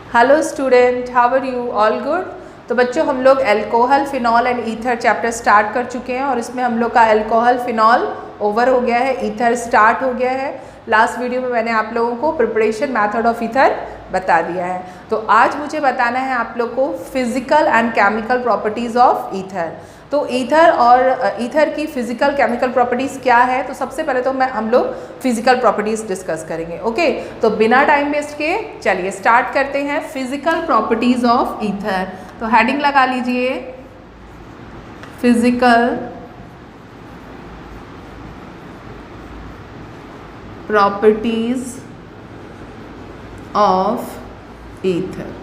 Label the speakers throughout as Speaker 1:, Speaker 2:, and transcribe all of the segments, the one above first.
Speaker 1: Hello student, how are you? All good? तो बच्चों हम लोग alcohol, phenol and ether chapter start कर चुके हैं और इसमें हम लोग का अल्कोहल, फिनॉल ओवर हो गया है, ईथर स्टार्ट हो गया है। लास्ट वीडियो में मैंने आप लोगों को प्रिपरेशन मेथड ऑफ ईथर बता दिया है। तो आज मुझे बताना है आप लोग को physical and chemical properties of ether. तो ईथर और ईथर की फिजिकल केमिकल प्रॉपर्टीज़ क्या है, तो सबसे पहले तो हम लोग फिजिकल प्रॉपर्टीज़ डिस्कस करेंगे। ओके, तो बिना टाइम वेस्ट किए चलिए स्टार्ट करते हैं फिजिकल प्रॉपर्टीज़ ऑफ ईथर। तो हेडिंग लगा लीजिए physical properties of ether.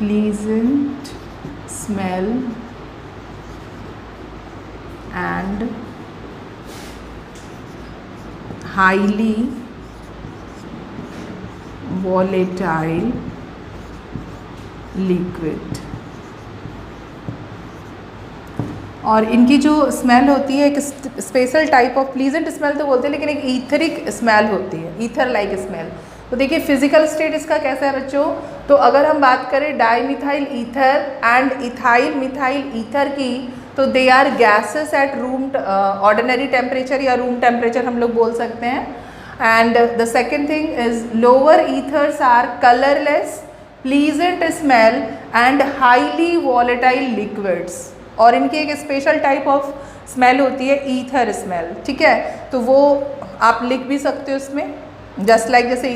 Speaker 1: Pleasant smell and highly volatile liquid। और इनकी जो स्मेल होती है एक special type of, pleasant smell तो बोलते हैं लेकिन एक ईथरिक स्मेल होती है, ईथर लाइक स्मेल। तो देखिए फिजिकल स्टेट इसका कैसा है बच्चों। तो अगर हम बात करें dimethyl ether and ethyl methyl ether की, तो they are gases at room ordinary temperature या रूम टेम्परेचर हम लोग बोल सकते हैं। And the second thing is lower ethers are colourless, pleasant smell and highly volatile liquids. और इनकी एक स्पेशल टाइप ऑफ स्मेल होती है ईथर स्मेल, ठीक है। तो वो आप लिख भी सकते हो इसमें, जस्ट लाइक जैसे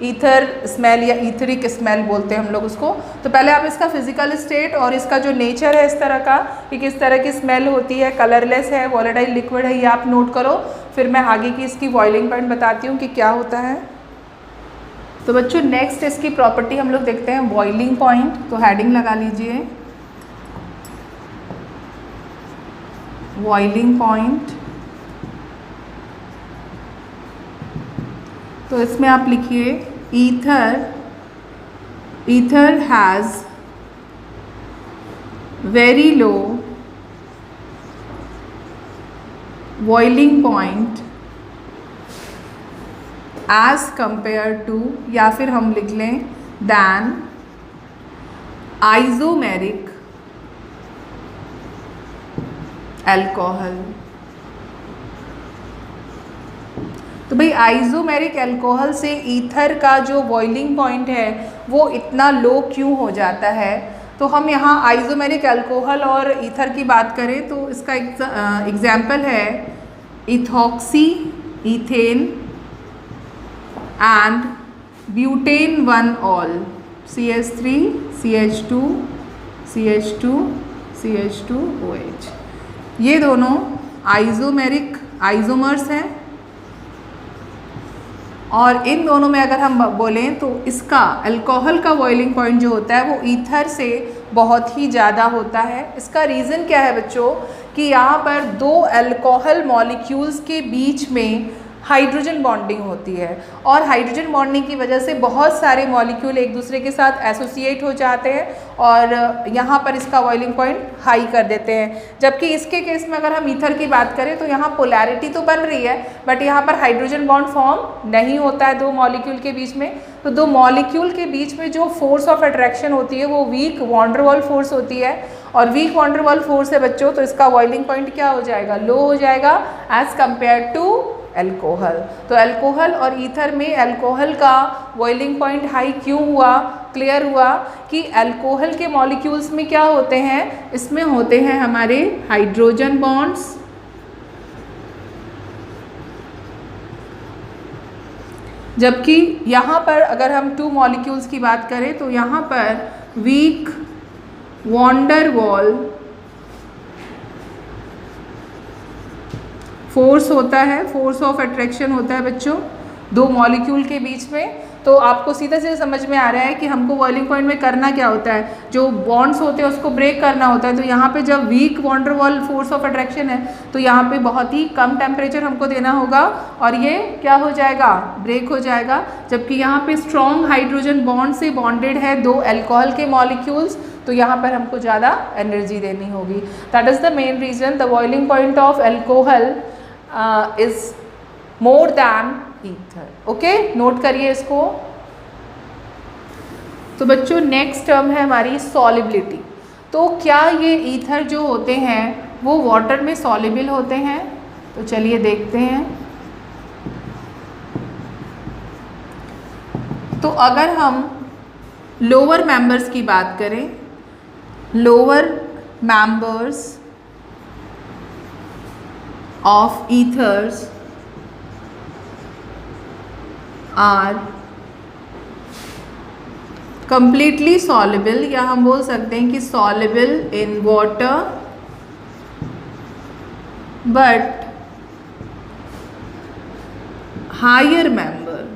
Speaker 1: ईथर स्मेल या ईथरिक स्मेल बोलते हैं हम लोग उसको। तो पहले आप इसका फिजिकल स्टेट और इसका जो नेचर है इस तरह का कि किस तरह की स्मेल होती है, कलरलेस है, वॉलेटाइल लिक्विड है, ये आप नोट करो। फिर मैं आगे की इसकी बॉइलिंग पॉइंट बताती हूँ कि क्या होता है। तो बच्चों नेक्स्ट इसकी प्रॉपर्टी हम लोग देखते हैं बॉइलिंग पॉइंट। तो हेडिंग लगा लीजिए बॉइलिंग पॉइंट। तो इसमें आप लिखिए ether has very low boiling point as compare to, या फिर हम लिख लें दैन आइसोमेरिक अल्कोहल। तो भाई आइसोमेरिक अल्कोहल से ईथर का जो बॉइलिंग पॉइंट है वो इतना लो क्यों हो जाता है। तो हम यहाँ आइसोमेरिक अल्कोहल और ईथर की बात करें तो इसका एग्जाम्पल है इथॉक्सी ईथेन एंड ब्यूटेन 1-ऑल CH3 CH2 CH2 CH2OH। ये दोनों आइसोमेरिक आइसोमर्स हैं और इन दोनों में अगर हम बोलें तो इसका अल्कोहल का बॉइलिंग पॉइंट जो होता है वो ईथर से बहुत ही ज़्यादा होता है। इसका रीज़न क्या है बच्चों कि यहाँ पर दो अल्कोहल मॉलिक्यूल्स के बीच में हाइड्रोजन बॉन्डिंग होती है और हाइड्रोजन बॉन्डिंग की वजह से बहुत सारे मॉलिक्यूल एक दूसरे के साथ एसोसिएट हो जाते हैं और यहाँ पर इसका बॉइलिंग पॉइंट हाई कर देते हैं। जबकि इसके केस में अगर हम ईथर की बात करें तो यहाँ पोलैरिटी तो बन रही है बट यहाँ पर हाइड्रोजन बॉन्ड फॉर्म नहीं होता है दो मॉलिक्यूल के बीच में। तो दो मॉलिक्यूल के बीच में जो फोर्स ऑफ अट्रैक्शन होती है वो वीक वॉन डर वाल फोर्स होती है और वीक वॉन डर वाल फोर्स है बच्चों, तो इसका बॉइलिंग पॉइंट क्या हो जाएगा, लो हो जाएगा एज कम्पेयर टू अल्कोहल। तो अल्कोहल और ईथर में अल्कोहल का बॉइलिंग पॉइंट हाई क्यों हुआ, क्लियर हुआ कि अल्कोहल के मॉलिक्यूल्स में क्या होते हैं, इसमें होते हैं हमारे हाइड्रोजन बॉन्ड्स, जबकि यहाँ पर अगर हम टू मॉलिक्यूल्स की बात करें तो यहाँ पर वीक वॉन डर वाल फोर्स होता है, फोर्स ऑफ अट्रैक्शन होता है बच्चों दो मॉलिक्यूल के बीच में। तो आपको सीधा सीधा समझ में आ रहा है कि हमको बॉइलिंग पॉइंट में करना क्या होता है, जो बॉन्ड्स होते हैं उसको ब्रेक करना होता है। तो यहाँ पे जब weak van der Waals force of attraction है तो यहाँ पे बहुत ही कम टेम्परेचर हमको देना होगा और ये क्या हो जाएगा, ब्रेक हो जाएगा। जबकि यहाँ पे स्ट्रॉन्ग हाइड्रोजन बॉन्ड से बॉन्डेड है दो अल्कोहल के मॉलिक्यूल्स, तो यहाँ पर हमको ज़्यादा एनर्जी देनी होगी। That is the main reason the boiling point of alcohol is more than ether. Okay, note करिए इसको। तो बच्चों नेक्स्ट टर्म है हमारी सॉलिबिलिटी। तो क्या ये ईथर जो होते हैं वो वाटर में सॉलिबल होते हैं? तो चलिए देखते हैं। तो अगर हम लोअर मेंबर्स की बात करें, lower members of ethers are completely soluble, या हम बोल सकते हैं कि soluble in water but higher member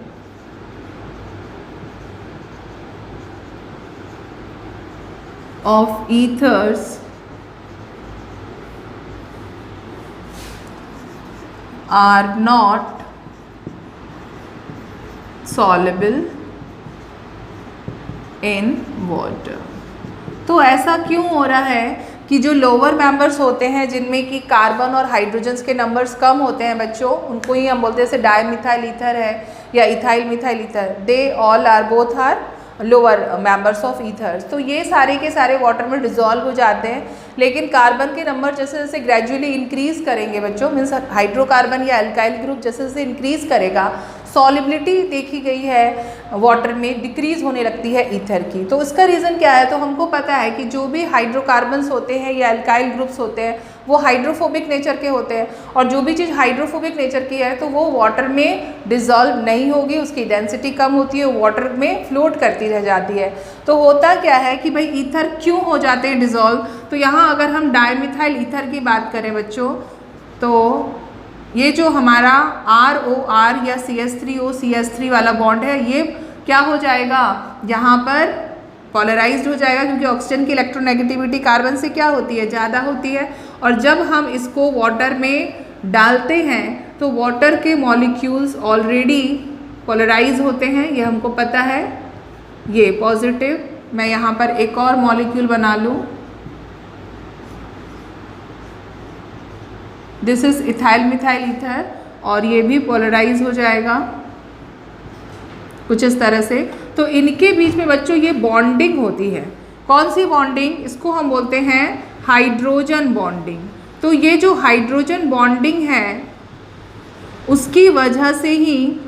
Speaker 1: of ethers are not soluble in water। तो ऐसा क्यों हो रहा है कि जो लोअर मेंबर्स होते हैं जिनमें कि कार्बन और हाइड्रोजन्स के नंबर्स कम होते हैं बच्चों, उनको ही हम बोलते हैं, जैसे डाईमिथाइल ईथर है या ethyl methyl ether, they all are both are lower members of ethers. तो ये सारे के सारे वाटर में डिजॉल्व हो जाते हैं, लेकिन कार्बन के नंबर जैसे जैसे ग्रेजुअली इंक्रीज करेंगे बच्चों, मीन्स हाइड्रोकार्बन या अल्काइल ग्रुप जैसे जैसे इंक्रीज करेगा, सॉलिबिलिटी देखी गई है वाटर में डिक्रीज होने लगती है ईथर की। तो इसका रीज़न क्या है? तो हमको पता है कि जो भी हाइड्रोकार्बन्स होते हैं या अल्काइल ग्रुप्स होते हैं वो हाइड्रोफोबिक नेचर के होते हैं, और जो भी चीज़ हाइड्रोफोबिक नेचर की है तो वो वाटर में डिज़ोल्व नहीं होगी, उसकी डेंसिटी कम होती है, वाटर में फ्लोट करती रह जाती है। तो होता क्या है कि भाई ईथर क्यों हो जाते हैं डिज़ोल्व? तो यहाँ अगर हम डाईमिथाइल ईथर की बात करें बच्चों, तो ये जो हमारा ROR या CH3O CH3 वाला बॉन्ड है, ये क्या हो जाएगा, यहाँ पर पोलराइज्ड हो जाएगा, क्योंकि ऑक्सीजन की इलेक्ट्रोनेगेटिविटी कार्बन से क्या होती है, ज़्यादा होती है। और जब हम इसको वाटर में डालते हैं तो वाटर के मॉलिक्यूल्स ऑलरेडी पोलराइज होते हैं, ये हमको पता है, ये पॉजिटिव। मैं यहाँ पर एक और मॉलिक्यूल बना लूँ, this is ethyl methyl ether, और ये भी पोलराइज हो जाएगा कुछ इस तरह से। तो इनके बीच में बच्चों ये बॉन्डिंग होती है। कौन सी बॉन्डिंग? इसको हम बोलते हैं हाइड्रोजन बॉन्डिंग। तो ये जो हाइड्रोजन बॉन्डिंग है उसकी वजह से ही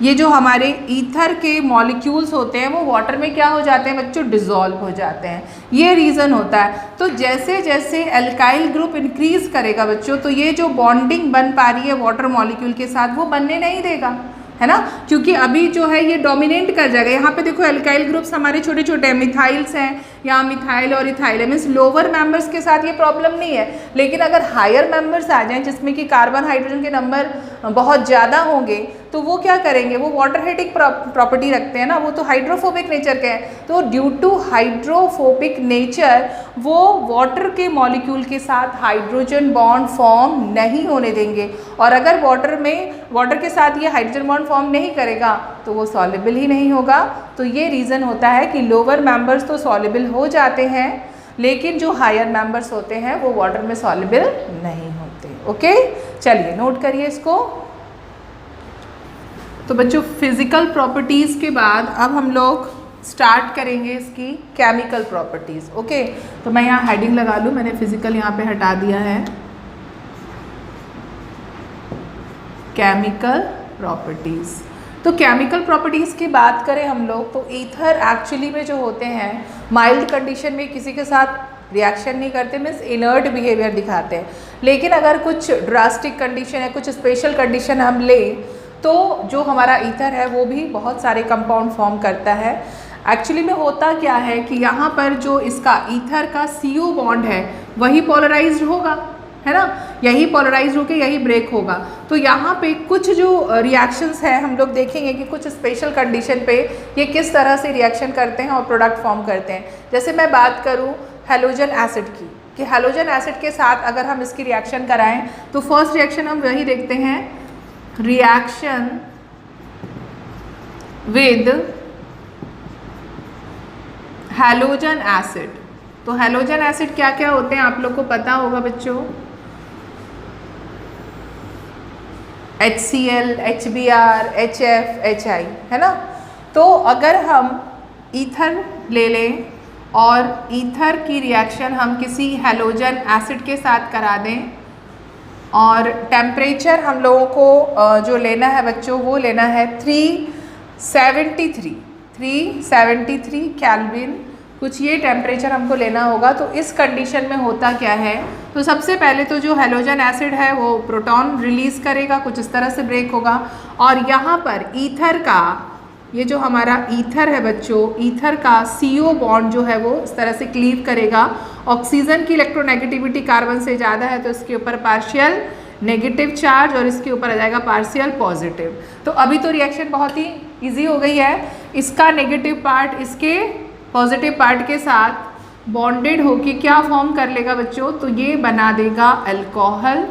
Speaker 1: ये जो हमारे ईथर के मॉलिक्यूल्स होते हैं वो वाटर में क्या हो जाते हैं बच्चों, डिज़ोल्व हो जाते हैं। ये रीज़न होता है। तो जैसे जैसे अल्काइल ग्रुप इंक्रीज करेगा बच्चों, तो ये जो बॉन्डिंग बन पा रही है वाटर मॉलिक्यूल के साथ वो बनने नहीं देगा, है ना, क्योंकि अभी जो है ये डोमिनेट कर जाएगा। यहाँ पे देखो अल्काइल ग्रुप्स हमारे छोटे छोटे मिथाइल्स हैं, यहाँ मिथाइल और इथाइल है, मीन्स लोअर मेंबर्स के साथ ये प्रॉब्लम नहीं है। लेकिन अगर हायर मेंबर्स आ जाएं जिसमें कि कार्बन हाइड्रोजन के नंबर बहुत ज़्यादा होंगे तो वो क्या करेंगे, वो वाटर हेटिक प्रॉपर्टी रखते हैं ना, वो तो हाइड्रोफोबिक नेचर के हैं। तो ड्यू टू हाइड्रोफोबिक नेचर वो वाटर के मॉलिक्यूल के साथ हाइड्रोजन बॉन्ड फॉर्म नहीं होने देंगे, और अगर वाटर के साथ ये हाइड्रोजन बॉन्ड फॉर्म नहीं करेगा तो वो सॉल्युबल ही नहीं होगा। तो ये रीज़न होता है कि लोअर मेंबर्स तो सॉल्युबल हो जाते हैं, लेकिन जो हायर मेंबर्स होते हैं वो वाटर में सॉल्युबल नहीं होते। ओके, चलिए नोट करिए इसको। तो बच्चों फिज़िकल प्रॉपर्टीज़ के बाद अब हम लोग स्टार्ट करेंगे इसकी केमिकल प्रॉपर्टीज़। ओके, तो मैं यहाँ हेडिंग लगा लूँ, मैंने फिज़िकल यहाँ पे हटा दिया है। केमिकल प्रॉपर्टीज़, तो केमिकल प्रॉपर्टीज़ की बात करें हम लोग तो ईथर एक्चुअली में जो होते हैं माइल्ड कंडीशन में किसी के साथ रिएक्शन नहीं करते, मीन्स इनर्ट बिहेवियर दिखाते हैं। लेकिन अगर कुछ ड्रास्टिक कंडीशन है, कुछ स्पेशल कंडीशन हम लें तो जो हमारा ईथर है वो भी बहुत सारे कंपाउंड फॉर्म करता है। एक्चुअली में होता क्या है कि यहाँ पर जो इसका ईथर का CO बॉन्ड है वही पोलराइज्ड होगा, है ना, यही पोलराइज होके यही ब्रेक होगा। तो यहाँ पे कुछ जो रिएक्शंस हैं हम लोग देखेंगे कि कुछ स्पेशल कंडीशन पे ये किस तरह से रिएक्शन करते हैं और प्रोडक्ट फॉर्म करते हैं। जैसे मैं बात करूँ हैलोजन एसिड की, कि हैलोजन एसिड के साथ अगर हम इसकी रिएक्शन कराएं तो फर्स्ट रिएक्शन हम वही देखते हैं, रिएक्शन विद हैलोजन एसिड। तो हैलोजन एसिड क्या क्या होते हैं आप लोग को पता होगा बच्चों, HCl, HBr, HF, HI, है ना। तो अगर हम ईथर ले लें और ईथर की रिएक्शन हम किसी हैलोजन एसिड के साथ करा दें और टेम्परेचर हम लोगों को जो लेना है बच्चों वो लेना है 373 केल्विन, कुछ ये टेम्परेचर हमको लेना होगा। तो इस कंडीशन में होता क्या है, तो सबसे पहले तो जो हैलोजन एसिड है वो प्रोटॉन रिलीज़ करेगा, कुछ इस तरह से ब्रेक होगा और यहाँ पर ईथर का, ये जो हमारा ईथर है बच्चों, ईथर का CO बॉन्ड जो है वो इस तरह से क्लीव करेगा। ऑक्सीजन की इलेक्ट्रोनेगेटिविटी कार्बन से ज़्यादा है तो इसके ऊपर पार्शियल नेगेटिव चार्ज और इसके ऊपर आ जाएगा पार्शियल पॉजिटिव। तो अभी तो रिएक्शन बहुत ही इजी हो गई है, इसका नेगेटिव पार्ट इसके पॉजिटिव पार्ट के साथ बॉन्डेड होके क्या फॉर्म कर लेगा बच्चों, तो ये बना देगा अल्कोहल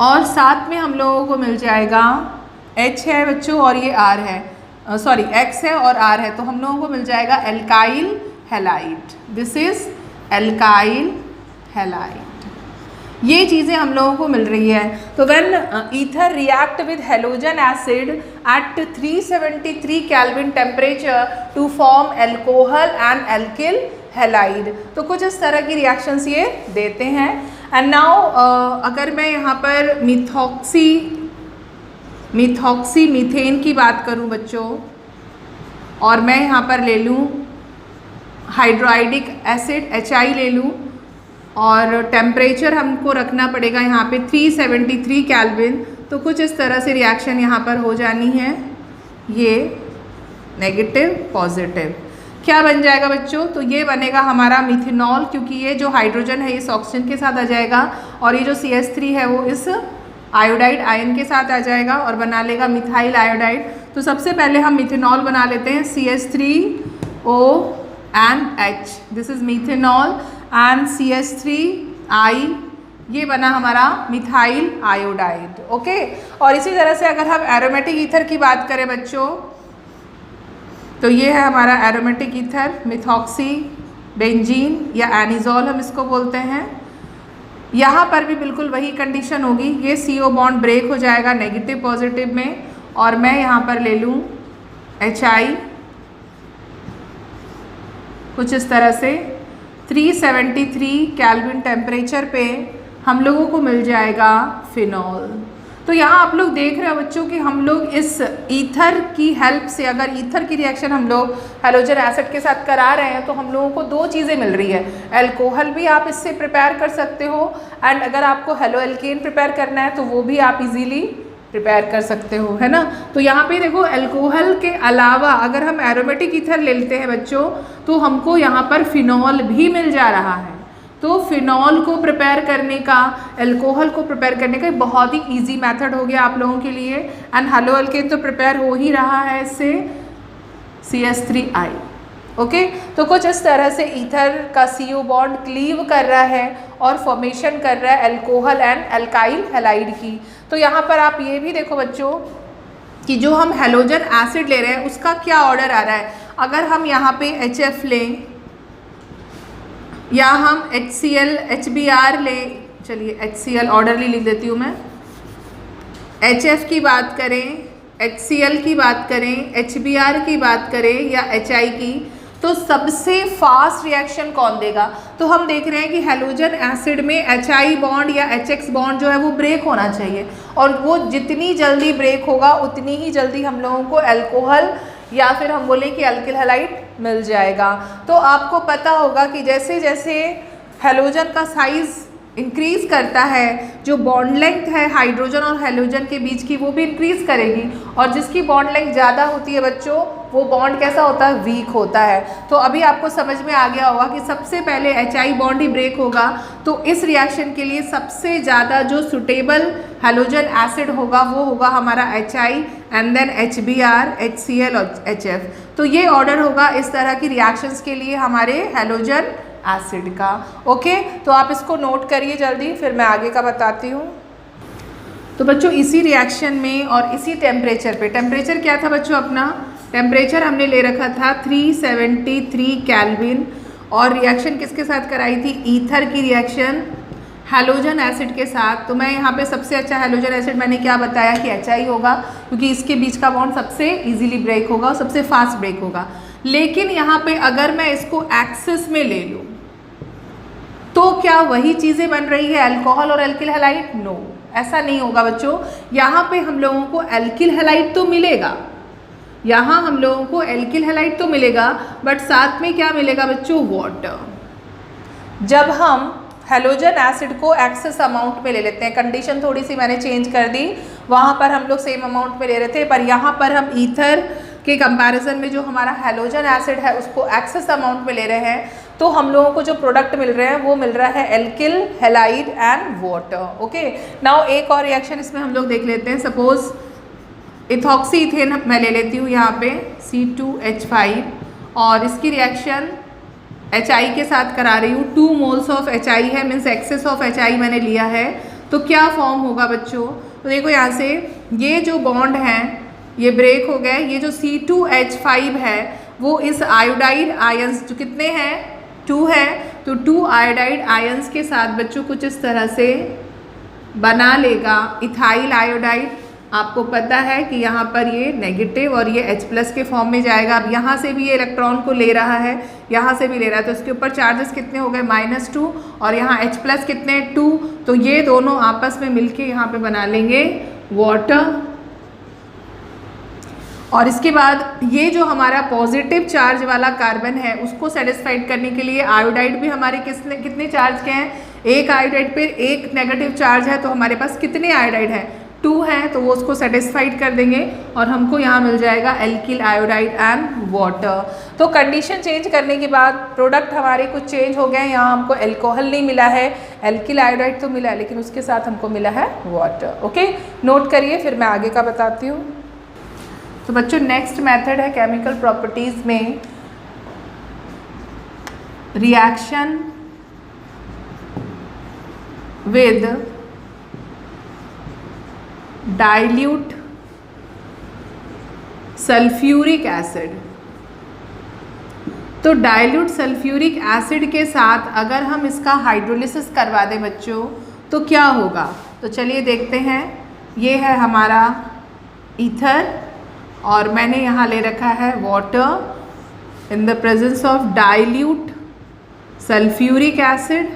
Speaker 1: और साथ में हम लोगों को मिल जाएगा H है बच्चों और ये R है, सॉरी X है और R है, तो हम लोगों को मिल जाएगा alkyl halide. This is alkyl halide. ये चीज़ें हम लोगों को मिल रही है। तो when ether react with halogen acid at 373 kelvin temperature to form alcohol and alkyl halide, तो कुछ इस तरह की रिएक्शंस ये देते हैं। एंड नाउ अगर मैं यहाँ पर मिथॉक्सी मीथेन की बात करूँ बच्चों और मैं यहाँ पर ले लूँ हाइड्रोआइडिक एसिड HI ले लूँ और टेम्परेचर हमको रखना पड़ेगा यहाँ पे 373 केल्विन, तो कुछ इस तरह से रिएक्शन यहाँ पर हो जानी है, ये नेगेटिव पॉजिटिव। क्या बन जाएगा बच्चों, तो ये बनेगा हमारा मिथेनॉल, क्योंकि ये जो हाइड्रोजन है इस ऑक्सीजन के साथ आ जाएगा और ये जो CH3 है वो इस आयोडाइड आयन के साथ आ जाएगा और बना लेगा मिथाइल आयोडाइड। तो सबसे पहले हम मिथेनॉल बना लेते हैं, CH3O and H, this is methanol and CH3I, ये बना हमारा मिथाइल आयोडाइड। ओके, और इसी तरह से अगर हम एरोमेटिक ईथर की बात करें बच्चों, तो ये है हमारा एरोमेटिक ईथर, मिथॉक्सी बेंजीन या एनिजॉल हम इसको बोलते हैं। यहाँ पर भी बिल्कुल वही कंडीशन होगी, ये CO बॉन्ड ब्रेक हो जाएगा नेगेटिव पॉजिटिव में और मैं यहाँ पर ले लूँ HI, कुछ इस तरह से 373 केल्विन टेम्परेचर पे हम लोगों को मिल जाएगा फिनॉल। तो यहाँ आप लोग देख रहे हो बच्चों कि हम लोग इस ईथर की हेल्प से, अगर ईथर की रिएक्शन हम लोग हैलोजन एसिड के साथ करा रहे हैं तो हम लोगों को दो चीज़ें मिल रही है, अल्कोहल भी आप इससे प्रिपेयर कर सकते हो एंड अगर आपको हेलो एल्केन प्रिपेयर करना है तो वो भी आप इजीली प्रिपेयर कर सकते हो, है ना। तो यहाँ पे देखो अल्कोहल के अलावा अगर हम एरोमेटिक ईथर ले लेते हैं बच्चों तो हमको यहाँ पर फिनॉल भी मिल जा रहा है। तो फिनॉल को प्रिपेयर करने का, अल्कोहल को प्रिपेयर करने का बहुत ही इजी मेथड हो गया आप लोगों के लिए एंड हेलो एल्केन तो प्रिपेयर हो ही रहा है इससे CH3I। ओके, तो कुछ इस तरह से ईथर का CO बॉन्ड क्लीव कर रहा है और फॉर्मेशन कर रहा है अल्कोहल एंड अल्काइल हैलाइड की। तो यहाँ पर आप ये भी देखो बच्चों कि जो हम हैलोजन एसिड ले रहे हैं उसका क्या ऑर्डर आ रहा है। अगर हम यहाँ पे HF लें या हम HCl HBr लें, चलिए HCl ऑर्डरली लिख देती हूँ मैं, HF की बात करें, HCl की बात करें, HBr की बात करें या HI की, तो सबसे फास्ट रिएक्शन कौन देगा। तो हम देख रहे हैं कि हैलोजन एसिड में HI बॉन्ड या HX बॉन्ड जो है वो ब्रेक होना चाहिए और वो जितनी जल्दी ब्रेक होगा उतनी ही जल्दी हम लोगों को अल्कोहल या फिर हम बोले कि अल्किल हैलाइड मिल जाएगा। तो आपको पता होगा कि जैसे जैसे हैलोजन का साइज़ इंक्रीज़ करता है, जो बॉन्ड लेंथ है हाइड्रोजन और हैलोजन के बीच की वो भी इंक्रीज़ करेगी और जिसकी बॉन्ड लेंथ ज़्यादा होती है बच्चों वो बॉन्ड कैसा होता है, वीक होता है। तो अभी आपको समझ में आ गया होगा कि सबसे पहले HI बॉन्ड ही ब्रेक होगा। तो इस रिएक्शन के लिए सबसे ज़्यादा जो सुटेबल हैलोजन एसिड होगा वो होगा हमारा HI and then HBr, HCl और HF। तो ये ऑर्डर होगा इस तरह की रिएक्शंस के लिए हमारे हैलोजन एसिड का। ओके, तो आप इसको नोट करिए जल्दी, फिर मैं आगे का बताती हूँ। तो बच्चों इसी रिएक्शन में और इसी टेम्परेचर पे, टेम्परेचर क्या था बच्चों अपना, टेम्परेचर हमने ले रखा था 373 केल्विन, और रिएक्शन किसके साथ कराई थी, ईथर की रिएक्शन हैलोजन एसिड के साथ। तो मैं यहाँ पे सबसे अच्छा हैलोजन एसिड मैंने क्या बताया कि HI होगा, क्योंकि इसके बीच का बॉन्ड सबसे इजीली ब्रेक होगा और सबसे फास्ट ब्रेक होगा। लेकिन यहाँ पे अगर मैं इसको एक्सेस में ले लूँ तो क्या वही चीज़ें बन रही है अल्कोहल और एल्किल हैलाइड? नो, ऐसा नहीं होगा बच्चों। यहाँ पे हम लोगों को एल्किल हैलाइड तो मिलेगा, यहाँ हम लोगों को एल्किल हैलाइड तो मिलेगा, बट साथ में क्या मिलेगा बच्चों, वाटर। जब हम हैलोजन एसिड को एक्सेस अमाउंट में ले लेते हैं, कंडीशन थोड़ी सी मैंने चेंज कर दी, वहाँ पर हम लोग सेम अमाउंट में ले रहे थे, पर यहाँ पर हम ईथर के कंपैरिजन में जो हमारा हैलोजन एसिड है उसको एक्सेस अमाउंट में ले रहे हैं। तो हम लोगों को जो प्रोडक्ट मिल रहे हैं वो मिल रहा है alkyl halide and water. Okay, now एक और रिएक्शन इसमें हम लोग देख लेते हैं। सपोज इथॉक्सी इथेन मैं ले लेती हूँ यहाँ पे C2H5, और इसकी रिएक्शन HI के साथ करा रही हूँ। 2 मोल्स ऑफ HI है, मीन्स एक्सेस ऑफ HI मैंने लिया है। तो क्या फॉर्म होगा बच्चों, तो देखो यहाँ से ये जो बॉन्ड हैं ये ब्रेक हो गए। ये जो C2H5 है वो इस आयोडाइड आयंस जो कितने हैं, 2 है, तो 2 आयोडाइड आयंस के साथ बच्चों कुछ इस तरह से बना लेगा इथाइल आयोडाइड। आपको पता है कि यहाँ पर ये नेगेटिव और ये H+ के फॉर्म में जाएगा। अब यहाँ से भी ये इलेक्ट्रॉन को ले रहा है, यहाँ से भी ले रहा है, तो इसके ऊपर चार्जेस कितने हो गए, -2, और यहाँ H+ कितने, 2। तो ये दोनों आपस में मिलके यहाँ पे बना लेंगे वाटर। और इसके बाद ये जो हमारा पॉजिटिव चार्ज वाला कार्बन है उसको सेटिस्फाइड करने के लिए आयोडाइड भी हमारे कितने चार्ज के हैं, एक आयोडाइड पे एक नेगेटिव चार्ज है, तो हमारे पास कितने आयोडाइड हैं, 2 हैं, तो वो उसको सेटिस्फाइड कर देंगे और हमको यहाँ मिल जाएगा एल्किल आयोडाइड एंड वाटर। तो कंडीशन चेंज करने के बाद प्रोडक्ट हमारे कुछ चेंज हो गए हैं। यहाँ हमको एल्कोहल नहीं मिला है, एल्किल आयोडाइड तो मिला है, लेकिन उसके साथ हमको मिला है वाटर। ओके, नोट करिए, फिर मैं आगे का बताती हूँ। तो बच्चों नेक्स्ट मेथड है केमिकल प्रॉपर्टीज़ में reaction with dilute sulphuric acid. तो डाइल्यूट सल्फ्यूरिक एसिड के साथ अगर हम इसका हाइड्रोलिसिस करवा दें बच्चों तो क्या होगा, तो चलिए देखते हैं। ये है हमारा ईथर और मैंने यहाँ ले रखा है water in the presence of dilute sulphuric acid,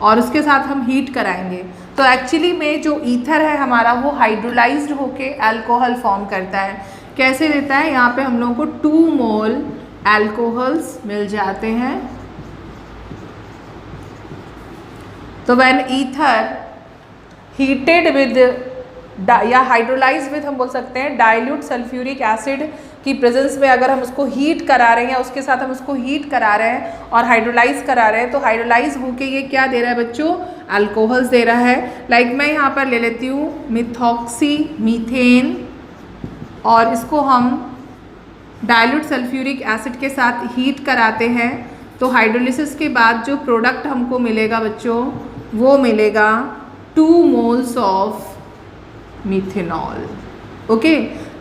Speaker 1: और उसके साथ हम हीट कराएंगे। तो एक्चुअली में जो ईथर है हमारा वो हाइड्रोलाइज्ड होके अल्कोहल फॉर्म करता है। कैसे देता है, यहाँ पे हम लोगों को 2 मोल अल्कोहल्स मिल जाते हैं। तो व्हेन ईथर हीटेड विद या हाइड्रोलाइज विद हम बोल सकते हैं डाइल्यूट सल्फ्यूरिक एसिड की प्रेजेंस में अगर हम उसको हीट करा रहे हैं या उसके साथ हम उसको हीट करा रहे हैं और हाइड्रोलाइज करा रहे हैं, तो हाइड्रोलाइज होके ये क्या दे रहा है बच्चों, अल्कोहल्स दे रहा है। लाइक मैं यहाँ पर ले लेती हूँ मिथॉक्सी मीथेन, और इसको हम डाइल्यूट सल्फ्यूरिक एसिड के साथ हीट कराते हैं। तो हाइड्रोलिसिस के बाद जो प्रोडक्ट हमको मिलेगा बच्चों वो मिलेगा 2 moles of methanol. Okay,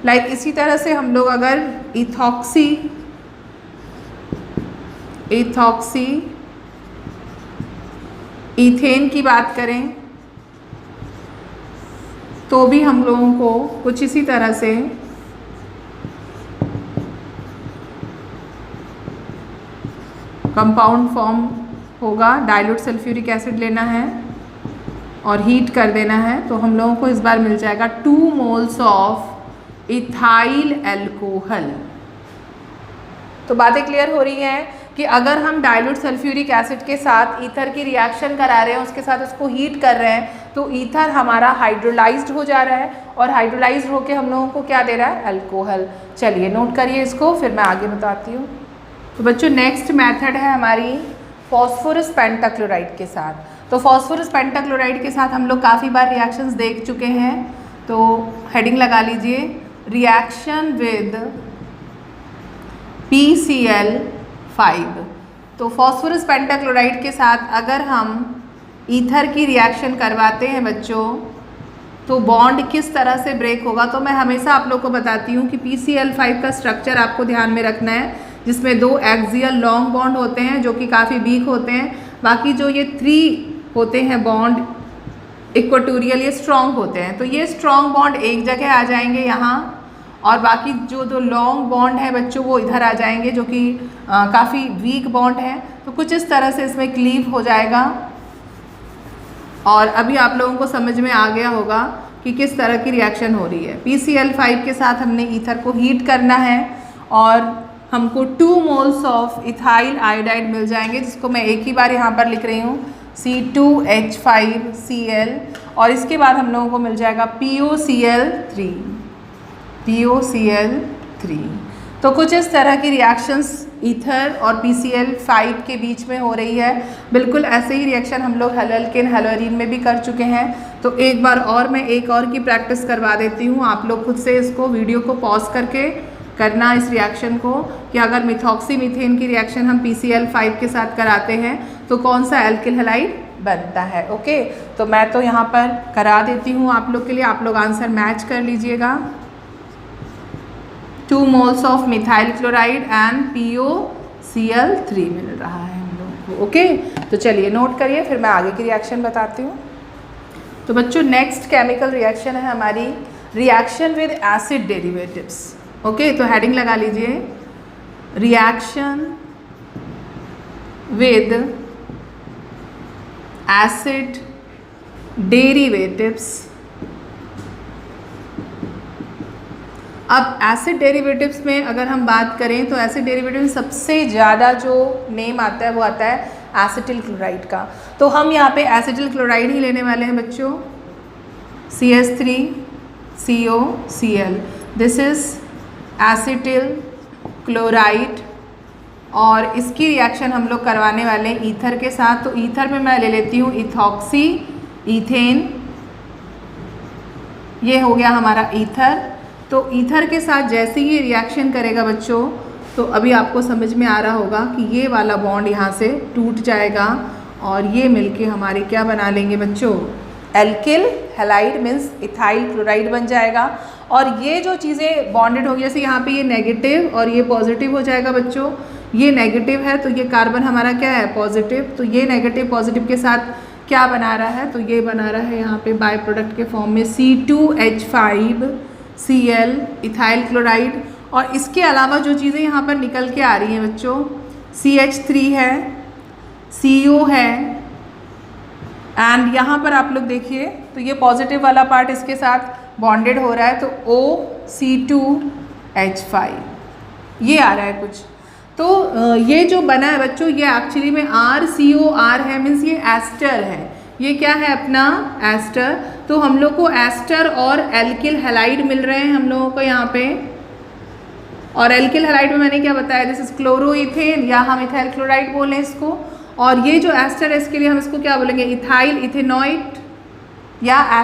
Speaker 1: like इसी तरह से हम लोग अगर इथॉक्सी ईथेन की बात करें तो भी हम लोगों को कुछ इसी तरह से कंपाउंड फॉर्म होगा। डाइल्यूट सल्फ्यूरिक एसिड लेना है और हीट कर देना है, तो हम लोगों को इस बार मिल जाएगा 2 मोल्स ऑफ इथाइल अल्कोहल। तो बातें क्लियर हो रही हैं कि अगर हम डाइल्यूट सल्फ्यूरिक एसिड के साथ ईथर की रिएक्शन करा रहे हैं, उसके साथ उसको हीट कर रहे हैं, तो ईथर हमारा हाइड्रोलाइज्ड हो जा रहा है और हाइड्रोलाइज्ड होके हम लोगों को क्या दे रहा है, अल्कोहल। चलिए नोट करिए इसको, फिर मैं आगे बताती हूँ। तो बच्चों नेक्स्ट मेथड है हमारी फॉस्फोरस पेंटाक्लोराइड के साथ। तो फॉस्फोरस पेंटाक्लोराइड के साथ हम लोग काफ़ी बार रिएक्शंस देख चुके हैं, तो हेडिंग लगा लीजिए, रिएक्शन विद PCl5। तो फॉस्फोरस पेंटाक्लोराइड के साथ अगर हम ईथर की रिएक्शन करवाते हैं बच्चों, तो बॉन्ड किस तरह से ब्रेक होगा। तो मैं हमेशा आप लोग को बताती हूँ कि PCl5 का स्ट्रक्चर आपको ध्यान में रखना है, जिसमें 2 एक्सियल लॉन्ग बॉन्ड होते हैं जो कि काफ़ी वीक होते हैं, बाकी जो ये 3 होते हैं बॉन्ड इक्वेटोरियल, ये स्ट्रॉन्ग होते हैं। तो ये स्ट्रॉन्ग बॉन्ड एक जगह आ जाएंगे यहाँ, और बाकी जो दो लॉन्ग बॉन्ड है बच्चों वो इधर आ जाएंगे, जो कि काफ़ी वीक बॉन्ड है। तो कुछ इस तरह से इसमें क्लीव हो जाएगा, और अभी आप लोगों को समझ में आ गया होगा कि किस तरह की रिएक्शन हो रही है। PCl5 के साथ हमने ईथर को हीट करना है और हमको 2 मोल्स ऑफ इथाइल आयोडाइड मिल जाएंगे, जिसको मैं एक ही बार यहाँ पर लिख रही हूँ C2H5Cl, और इसके बाद हम लोगों को मिल जाएगा POCl3। तो कुछ इस तरह की रिएक्शंस ईथर और PCl5 के बीच में हो रही है। बिल्कुल ऐसे ही रिएक्शन हम लोग हेलोअल्केन हेलोअरीन में भी कर चुके हैं। तो एक बार और मैं एक और की प्रैक्टिस करवा देती हूँ, आप लोग खुद से इसको वीडियो को पॉज करके करना इस रिएक्शन को, कि अगर मिथॉक्सी मीथेन की रिएक्शन हम PCl5 के साथ कराते हैं तो कौन सा एल्किल हैलाइड बनता है। ओके, तो मैं तो यहाँ पर करा देती हूँ आप लोग के लिए, आप लोग आंसर मैच कर लीजिएगा। 2 moles of methyl chloride and POCl3 मिल रहा है हम लोगों को। ओके, तो चलिए नोट करिए, फिर मैं आगे की रिएक्शन बताती हूँ। तो बच्चों नेक्स्ट केमिकल रिएक्शन है हमारी reaction with acid derivatives. Okay, तो हेडिंग लगा लीजिए, रिएक्शन विद एसिड डेरिवेटिव्स। अब एसिड डेरिवेटिव्स में अगर हम बात करें तो एसिड डेरिवेटिव में सबसे ज़्यादा जो नेम आता है वो आता है एसिटिल क्लोराइड का। तो हम यहाँ पे एसिटिल क्लोराइड ही लेने वाले हैं बच्चों, CH3COCl, this is acetyl chloride, और इसकी रिएक्शन हम लोग करवाने वाले हैं ईथर के साथ। तो ईथर में मैं ले लेती हूँ इथॉक्सी ईथेन, ये हो गया हमारा ईथर। तो ईथर के साथ जैसे ही ये रिएक्शन करेगा बच्चों, तो अभी आपको समझ में आ रहा होगा कि ये वाला बॉन्ड यहाँ से टूट जाएगा, और ये मिलके हमारे क्या बना लेंगे बच्चों, alkyl halide means ethyl chloride बन जाएगा। और ये जो चीज़ें बॉन्डेड होगी, जैसे यहाँ पे ये नेगेटिव और ये पॉजिटिव हो जाएगा बच्चों, ये नेगेटिव है तो ये कार्बन हमारा क्या है, पॉजिटिव। तो ये नेगेटिव पॉजिटिव के साथ क्या बना रहा है, तो ये बना रहा है यहाँ पे बाय प्रोडक्ट के फॉर्म में C2H5Cl इथाइल क्लोराइड। और इसके अलावा जो चीज़ें यहाँ पर निकल के आ रही हैं बच्चों, CH3 है, CO है, एंड यहाँ पर आप लोग देखिए तो ये पॉजिटिव वाला पार्ट इसके साथ बॉन्डेड हो रहा है, तो OC2H5 ये आ रहा है कुछ। तो ये जो बना है बच्चों, ये एक्चुअली में RCOR है, मीन्स ये एस्टर है। ये क्या है अपना एस्टर। तो हम लोग को एस्टर और एल्किल हैलाइड मिल रहे हैं हम लोगों को यहाँ पे। और एल्किल हैलाइड में मैंने क्या बताया, दिस इज क्लोरोइथेन, या हम इथाइल क्लोराइड बोलें इसको। और ये जो एस्टर है इसके लिए हम इसको क्या बोलेंगे, इथाइल इथेनॉइट या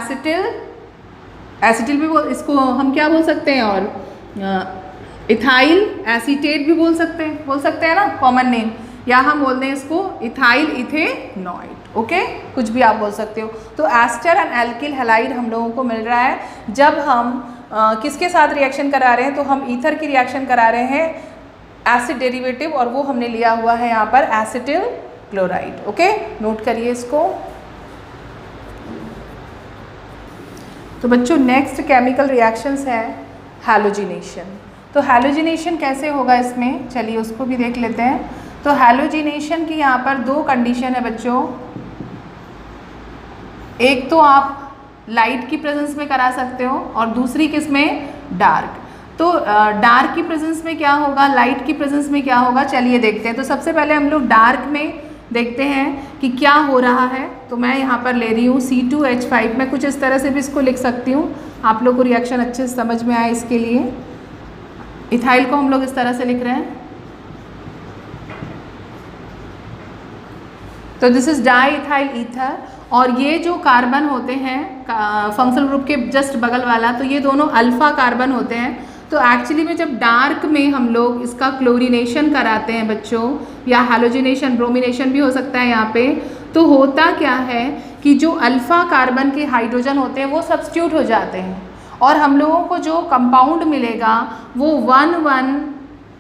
Speaker 1: एसिटिल भी बोल, इसको हम क्या बोल सकते हैं, और इथाइल एसीटेट भी बोल सकते हैं ना, कॉमन नेम। या हम बोलते हैं इसको इथाइल इथेनॉइट। ओके, कुछ भी आप बोल सकते हो। तो एस्टर एंड एल्किल हैलाइड हम लोगों को मिल रहा है जब हम किसके साथ रिएक्शन करा रहे हैं, तो हम ईथर की रिएक्शन करा रहे हैं एसिड डेरिवेटिव, और वो हमने लिया हुआ है यहाँ पर एसिटिल क्लोराइड। ओके, नोट करिए इसको। तो बच्चों नेक्स्ट केमिकल रिएक्शंस है हैलोजिनेशन। तो हैलोजिनेशन कैसे होगा इसमें, चलिए उसको भी देख लेते हैं। तो हैलोजिनेशन की यहाँ पर 2 कंडीशन है बच्चों। एक तो आप लाइट की प्रेजेंस में करा सकते हो, और दूसरी किस में, डार्क। तो डार्क की प्रेजेंस में क्या होगा, लाइट की प्रेजेंस में क्या होगा, चलिए देखते हैं। तो सबसे पहले हम लोग डार्क में देखते हैं कि क्या हो रहा है। तो मैं यहाँ पर ले रही हूँ C2H5, मैं कुछ इस तरह से भी इसको लिख सकती हूँ, आप लोग को रिएक्शन अच्छे से समझ में आए इसके लिए। इथाइल को हम लोग इस तरह से लिख रहे हैं, तो this is di ethyl ether. और ये जो कार्बन होते हैं फंक्शनल ग्रुप के जस्ट बगल वाला, तो ये दोनों अल्फा कार्बन होते हैं। तो एक्चुअली में जब डार्क में हम लोग इसका क्लोरीनेशन कराते हैं बच्चों, या हैलोजिनेशन, ब्रोमिनेशन भी हो सकता है यहाँ पे, तो होता क्या है कि जो अल्फा कार्बन के हाइड्रोजन होते हैं वो सब्स्टिट्यूट हो जाते हैं, और हम लोगों को जो कंपाउंड मिलेगा वो 1,1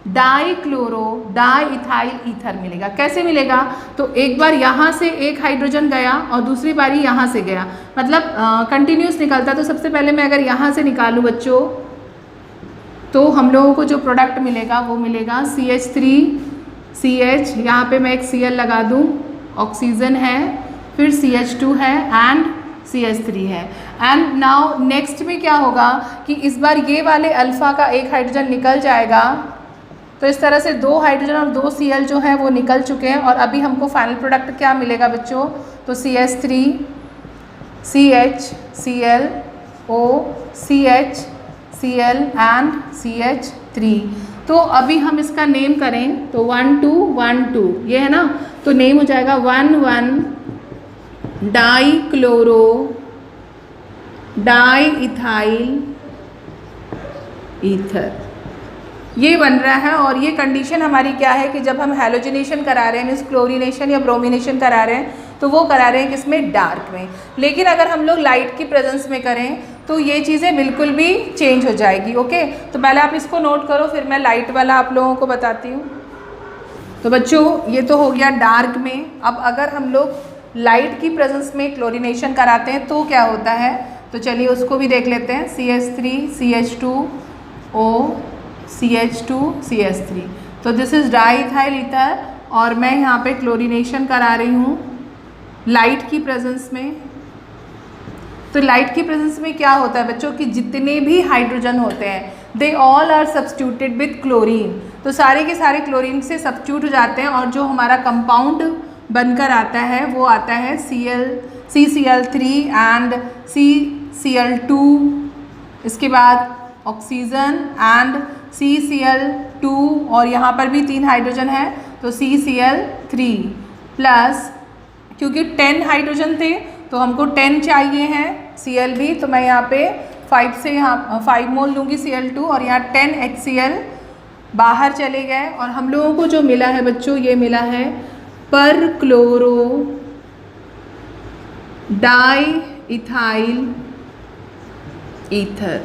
Speaker 1: डाईक्लोरो डाई इथाइल ईथर मिलेगा। कैसे मिलेगा, तो एक बार यहाँ से एक हाइड्रोजन गया और दूसरी बारी यहाँ से गया, मतलब कंटिन्यूस निकलता। तो सबसे पहले मैं अगर यहाँ से निकालूँ बच्चों, तो हम लोगों को जो प्रोडक्ट मिलेगा वो मिलेगा CH3CH, यहाँ पे मैं एक Cl लगा दूँ, ऑक्सीजन है, फिर CH2 है एंड CH3 है। एंड नाउ नेक्स्ट में क्या होगा कि इस बार ये वाले अल्फ़ा का एक हाइड्रोजन निकल जाएगा, तो इस तरह से 2 हाइड्रोजन और 2 Cl जो हैं वो निकल चुके हैं। और अभी हमको फाइनल प्रोडक्ट क्या मिलेगा बच्चों, तो CH3 CH Cl O CH Cl and CH3। तो अभी हम इसका नेम करें तो 1,2,1,2 ये है ना, तो नेम हो जाएगा 1,1 डाईक्लोरो डाई इथाइल ईथर, ये बन रहा है। और ये कंडीशन हमारी क्या है कि जब हम हैलोजिनेशन करा रहे हैं, मीन्स क्लोरीनेशन या ब्रोमिनेशन करा रहे हैं, तो वो करा रहे हैं किसमें, डार्क में। लेकिन अगर हम लोग लाइट की प्रेजेंस में करें तो ये चीज़ें बिल्कुल भी चेंज हो जाएगी। ओके, तो पहले आप इसको नोट करो, फिर मैं लाइट वाला आप लोगों को बताती हूँ। तो बच्चों ये तो हो गया डार्क में। अब अगर हम लोग लाइट की प्रेजेंस में क्लोरीनेशन कराते हैं तो क्या होता है, तो चलिए उसको भी देख लेते हैं। CH3 CH2O CH2 CH3, तो this is di ethyl ether, और मैं यहाँ पे क्लोरीनेशन करा रही हूँ लाइट की प्रेजेंस में। तो लाइट की प्रेजेंस में क्या होता है बच्चों कि जितने भी हाइड्रोजन होते हैं they all are substituted with chlorine, तो सारे के सारे क्लोरीन से सब्स्टिट्यूट हो जाते हैं, और जो हमारा कंपाउंड बनकर आता है वो आता है CCl3 एंड CCl2, इसके बाद ऑक्सीजन एंड CCl2, और यहाँ पर भी 3 हाइड्रोजन है तो CCl3 प्लस, क्योंकि 10 हाइड्रोजन थे तो हमको 10 चाहिए हैं Cl भी, तो मैं यहाँ पे 5 से यहाँ 5 मोल लूँगी Cl2, और यहाँ 10 HCl बाहर चले गए। और हम लोगों को जो मिला है बच्चों, ये मिला है पर क्लोरो डाई इथाइल ईथर,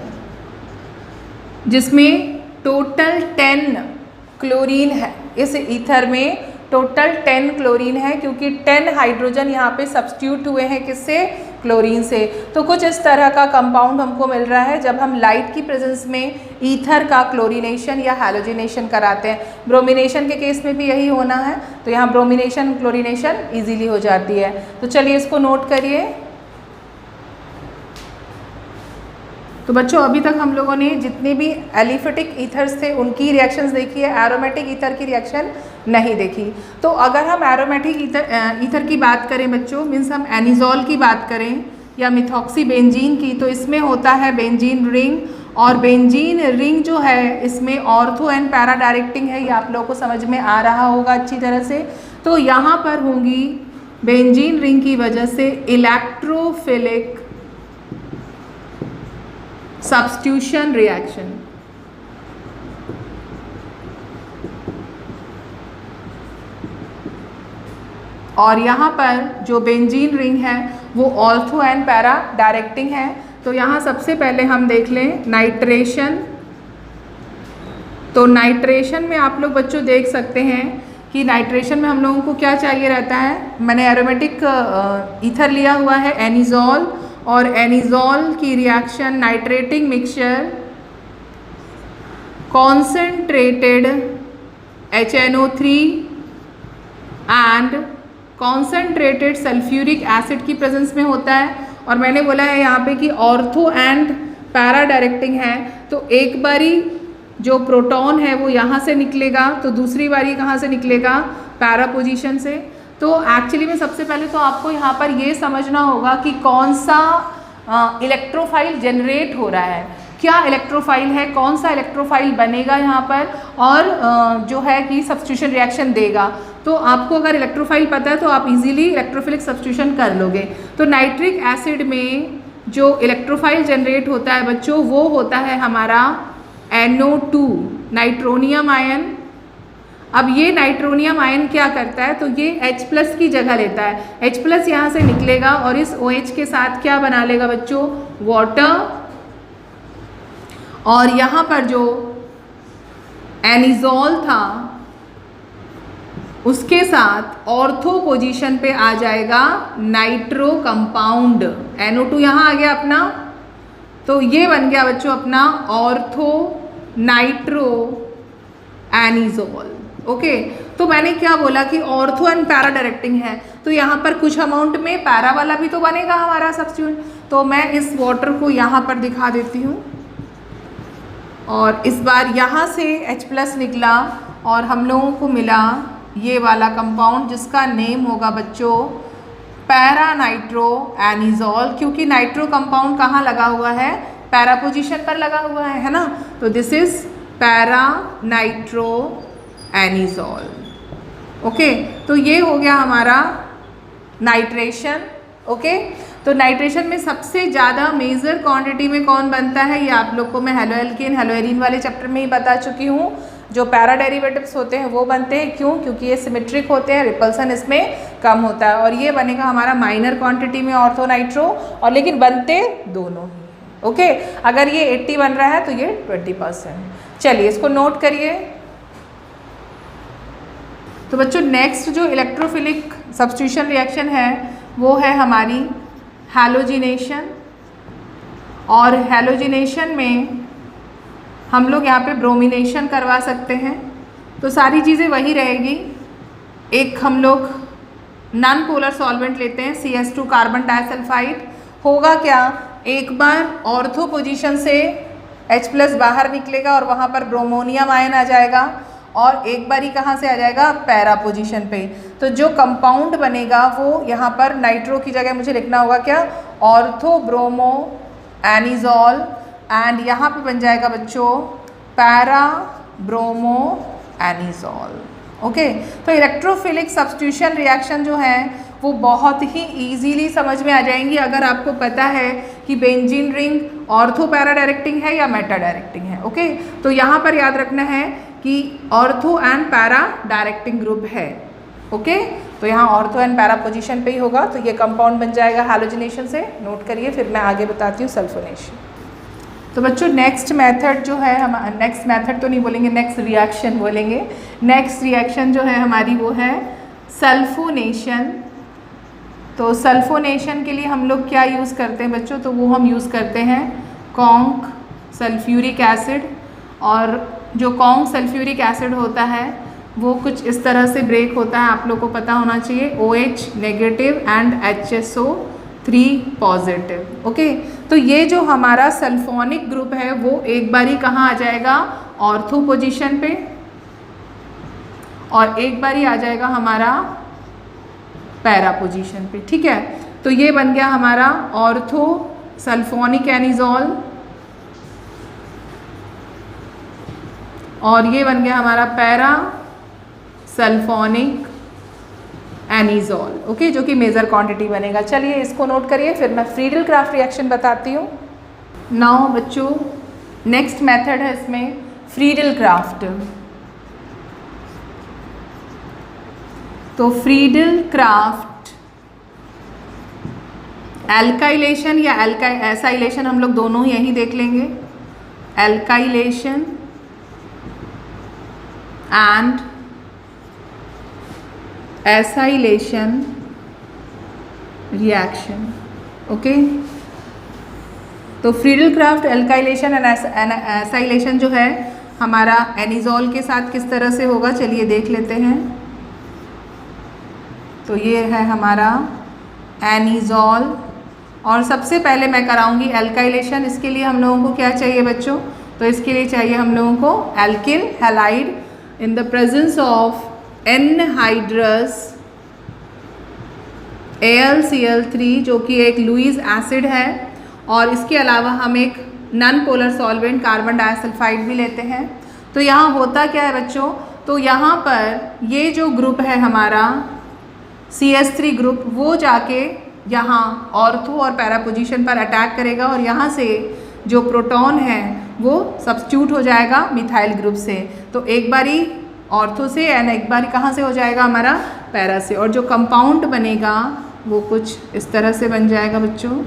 Speaker 1: जिसमें टोटल 10 क्लोरीन है। इस ईथर में टोटल 10 क्लोरीन है, क्योंकि 10 हाइड्रोजन यहाँ पे सब्स्टिट्यूट हुए हैं किससे, क्लोरीन से। तो कुछ इस तरह का कंपाउंड हमको मिल रहा है जब हम लाइट की प्रेजेंस में ईथर का क्लोरीनेशन या हैलोजिनेशन कराते हैं। ब्रोमिनेशन के केस में भी यही होना है, तो यहाँ ब्रोमिनेशन क्लोरीनेशन ईजीली हो जाती है। तो चलिए इसको नोट करिए। तो बच्चों अभी तक हम लोगों ने जितने भी एलिफेटिक ईथर्स थे उनकी रिएक्शंस देखी है, एरोमेटिक ईथर की रिएक्शन नहीं देखी। तो अगर हम एरोमेटिक ईथर की बात करें बच्चों, मीन्स हम एनिजॉल की बात करें या मिथॉक्सी बेंजीन की, तो इसमें होता है बेंजीन रिंग, और बेंजीन रिंग जो है इसमें ऑर्थो एंड पैरा डायरेक्टिंग है, ये आप लोगों को समझ में आ रहा होगा अच्छी तरह से। तो यहाँ पर होंगी बेंजीन रिंग की वजह से इलेक्ट्रोफिलिक सब्स्टिट्यूशन रिएक्शन, और यहाँ पर जो बेंजीन रिंग है वो ऑर्थो एंड पैरा डायरेक्टिंग है। तो यहाँ सबसे पहले हम देख लें नाइट्रेशन। तो नाइट्रेशन में आप लोग बच्चों देख सकते हैं कि नाइट्रेशन में हम लोगों को क्या चाहिए रहता है। मैंने एरोमेटिक ईथर लिया हुआ है एनिजॉल, और एनिजॉल की reaction nitrating mixture concentrated HNO3 and concentrated sulphuric acid की प्रेजेंस में होता है। और मैंने बोला है यहाँ पे कि ऑर्थो एंड पैरा डायरेक्टिंग है, तो एक बारी जो प्रोटॉन है वो यहाँ से निकलेगा, तो दूसरी बारी कहाँ से निकलेगा, पैरा पोजीशन से। तो एक्चुअली में सबसे पहले तो आपको यहाँ पर ये समझना होगा कि कौन सा इलेक्ट्रोफाइल जनरेट हो रहा है, क्या इलेक्ट्रोफाइल है, कौन सा इलेक्ट्रोफाइल बनेगा यहाँ पर, और जो है कि सब्स्टिट्यूशन रिएक्शन देगा। तो आपको अगर इलेक्ट्रोफाइल पता है तो आप इजीली इलेक्ट्रोफिलिक सब्स्टिट्यूशन कर लोगे। तो नाइट्रिक एसिड में जो इलेक्ट्रोफाइल जनरेट होता है बच्चों वो होता है हमारा NO2 नाइट्रोनियम आयन। अब ये नाइट्रोनियम आयन क्या करता है, तो ये H+ की जगह लेता है। H+ यहाँ से निकलेगा और इस OH के साथ क्या बना लेगा बच्चों, वाटर, और यहाँ पर जो एनिजोल था उसके साथ ऑर्थो पोजीशन पे आ जाएगा नाइट्रो कंपाउंड, NO2 यहाँ आ गया अपना, तो ये बन गया बच्चों अपना ऑर्थो नाइट्रो एनिजोल। ओके, तो मैंने क्या बोला कि ऑर्थो एंड पैरा डायरेक्टिंग है, तो यहाँ पर कुछ अमाउंट में पैरा वाला भी तो बनेगा हमारा सब्स्टिट्यूट। तो मैं इस वाटर को यहाँ पर दिखा देती हूँ, और इस बार यहाँ से H+ निकला और हम लोगों को मिला ये वाला कंपाउंड जिसका नेम होगा बच्चों पैरा नाइट्रो एनिजोल, क्योंकि नाइट्रो कंपाउंड कहाँ लगा हुआ है, पैरा पोजीशन पर लगा हुआ है ना। तो this is para nitro anisole. Okay, तो ये हो गया हमारा नाइट्रेशन। ओके, तो नाइट्रेशन में सबसे ज़्यादा मेजर क्वांटिटी में कौन बनता है, ये आप लोग को मैं हेलोएल्केन हेलोएरीन वाले चैप्टर में ही बता चुकी हूँ। जो पैरा डेरिवेटिव्स होते हैं वो बनते हैं, क्यों, क्योंकि ये सिमेट्रिक होते हैं, रिपल्सन इसमें कम होता है, और ये बनेगा हमारा माइनर क्वांटिटी में ऑर्थो नाइट्रो, और लेकिन बनते दोनों ही। ओके, अगर ये 80 बन रहा है तो ये 20%। चलिए इसको नोट करिए। तो बच्चों नेक्स्ट जो इलेक्ट्रोफिलिक सब्स्टिट्यूशन रिएक्शन है वो है हमारी हैलोजिनेशन, और हैलोजिनेशन में हम लोग यहाँ पे ब्रोमिनेशन करवा सकते हैं। तो सारी चीज़ें वही रहेगी। एक हम लोग नॉन पोलर सॉल्वेंट लेते हैं CS2 कार्बन डाइसल्फाइड। होगा क्या, एक बार ऑर्थो पोजीशन से H+ बाहर निकलेगा और वहाँ पर ब्रोमोनियम आयन आ जाएगा, और एक बार ही कहाँ से आ जाएगा, पैरा पोजीशन पे। तो जो कंपाउंड बनेगा वो यहाँ पर नाइट्रो की जगह मुझे लिखना होगा क्या, ऑर्थो ब्रोमो एनिजोल, एंड यहाँ पे बन जाएगा बच्चों पैरा ब्रोमो एनिजोल। ओके, तो इलेक्ट्रोफिलिक सब्स्टिट्यूशन रिएक्शन जो है वो बहुत ही इजीली समझ में आ जाएंगी अगर आपको पता है कि benzene ring ortho para directing है या मेटा डायरेक्टिंग है। ओके, तो यहाँ पर याद रखना है कि ortho and para directing group है। ओके, तो यहाँ ऑर्थो एंड पैरा पोजीशन पे ही होगा, तो ये कंपाउंड बन जाएगा हैलोजिनेशन से। नोट करिए, फिर मैं आगे बताती हूँ सल्फोनेशन। तो बच्चों नेक्स्ट मेथड जो है हम, नेक्स्ट मेथड तो नहीं बोलेंगे, नेक्स्ट रिएक्शन बोलेंगे। नेक्स्ट रिएक्शन जो है हमारी वो है सल्फोनेशन। तो सल्फोनेशन के लिए हम लोग क्या यूज़ करते हैं बच्चों, तो वो हम यूज़ करते हैं कॉन्क सल्फ्यूरिक एसिड, और जो कॉन्क सल्फ्यूरिक एसिड होता है वो कुछ इस तरह से ब्रेक होता है, आप लोग को पता होना चाहिए, OH negative and HSO3 positive. Okay, तो ये जो हमारा सल्फोनिक ग्रुप है वो एक बारी कहाँ आ जाएगा, ऑर्थो पोजीशन पे, और एक बारी आ जाएगा हमारा पैरा पोजीशन पे। ठीक है, तो ये बन गया हमारा ऑर्थो सल्फोनिक एनिजोल, और ये बन गया हमारा पैरा सल्फोनिक एनिजोल। ओके, जो कि मेजर क्वांटिटी बनेगा। चलिए इसको नोट करिए, फिर मैं फ्रीडल क्राफ्ट रिएक्शन बताती हूँ। नाउ बच्चों नेक्स्ट मेथड है इसमें फ्रीडल क्राफ्ट। तो फ्रीडल क्राफ्ट एल्काइलेशन या एसाइलेशन हम लोग दोनों यहीं देख लेंगे, alkylation and acylation reaction. Okay, तो Friedel Crafts alkylation and acylation जो है हमारा एनिजोल के साथ किस तरह से होगा, चलिए देख लेते हैं। तो ये है हमारा एनिजोल, और सबसे पहले मैं कराऊंगी एल्काइलेशन। इसके लिए हम लोगों को क्या चाहिए बच्चों, तो इसके लिए चाहिए हम लोगों को alkyl halide in the presence of anhydrous AlCl3 जो कि एक लुईस एसिड है, और इसके अलावा हम एक non polar solvent carbon disulphide भी लेते हैं। तो यहाँ होता क्या है बच्चों, तो यहाँ पर ये जो ग्रुप है हमारा CH3 ग्रुप, वो जाके यहाँ ऑर्थो और पैरा पोजीशन पर अटैक करेगा और यहाँ से जो प्रोटॉन है वो सब्स्टिट्यूट हो जाएगा मिथाइल ग्रुप से। तो एक बारी ऑर्थो से एंड एक बारी कहाँ से हो जाएगा हमारा पैरा से, और जो कंपाउंड बनेगा वो कुछ इस तरह से बन जाएगा बच्चों।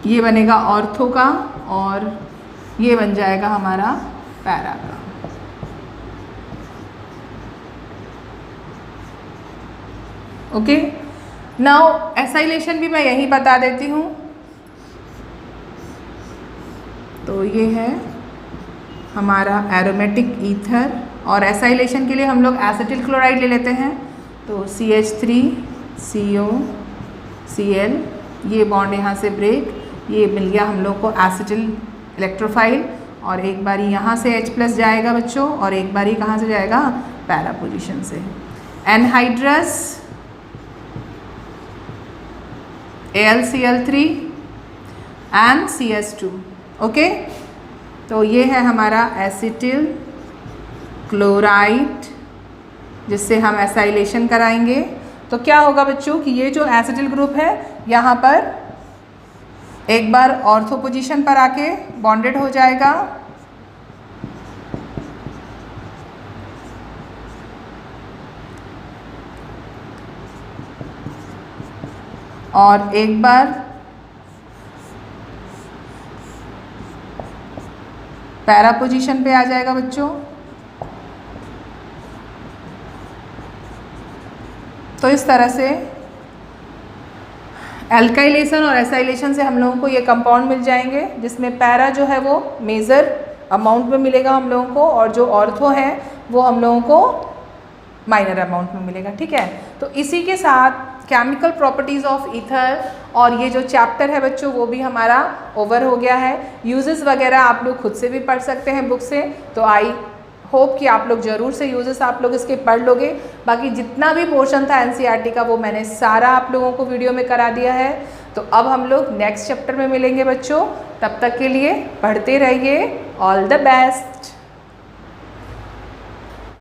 Speaker 1: ये बनेगा ऑर्थो का और ये बन जाएगा हमारा पैरा का। ओके, नाउ एसाइलेशन भी मैं यहीं बता देती हूँ। तो ये है हमारा एरोमेटिक ईथर, और एसाइलेशन के लिए हम लोग एसिटिल क्लोराइड ले लेते हैं। तो CH3COCl, ये बॉन्ड यहाँ से ब्रेक, ये मिल गया हम लोग को एसिटिल इलेक्ट्रोफाइल, और एक बारी यहाँ से H+ जाएगा बच्चों, और एक बारी कहाँ से जाएगा पैरा पोजीशन से। Anhydrous AlCl3 and CH2। Okay, तो ये है हमारा एसिटिल क्लोराइड जिससे हम एसाइलेशन कराएंगे। तो क्या होगा बच्चों कि ये जो एसिटिल ग्रुप है यहाँ पर एक बार ऑर्थो पोजीशन पर आके बॉन्डेड हो जाएगा, और एक बार पैरा पोजीशन पे आ जाएगा बच्चों। तो इस तरह से एल्काइलेशन और एसाइलेशन से हम लोगों को ये कंपाउंड मिल जाएंगे, जिसमें पैरा जो है वो मेजर अमाउंट में मिलेगा हम लोगों को, और जो ऑर्थो है वो हम लोगों को माइनर अमाउंट में मिलेगा। ठीक है, तो इसी के साथ केमिकल प्रॉपर्टीज़ ऑफ ईथर और ये जो चैप्टर है बच्चों वो भी हमारा ओवर हो गया है। यूजेस वगैरह आप लोग खुद से भी पढ़ सकते हैं बुक से, तो आई होप कि आप लोग ज़रूर से यूजेस आप लोग इसके पढ़ लोगे। बाकी जितना भी पोर्शन था एनसीईआरटी का वो मैंने सारा आप लोगों को वीडियो में करा दिया है। तो अब हम लोग नेक्स्ट चैप्टर में मिलेंगे बच्चों, तब तक के लिए पढ़ते रहिए। All the best.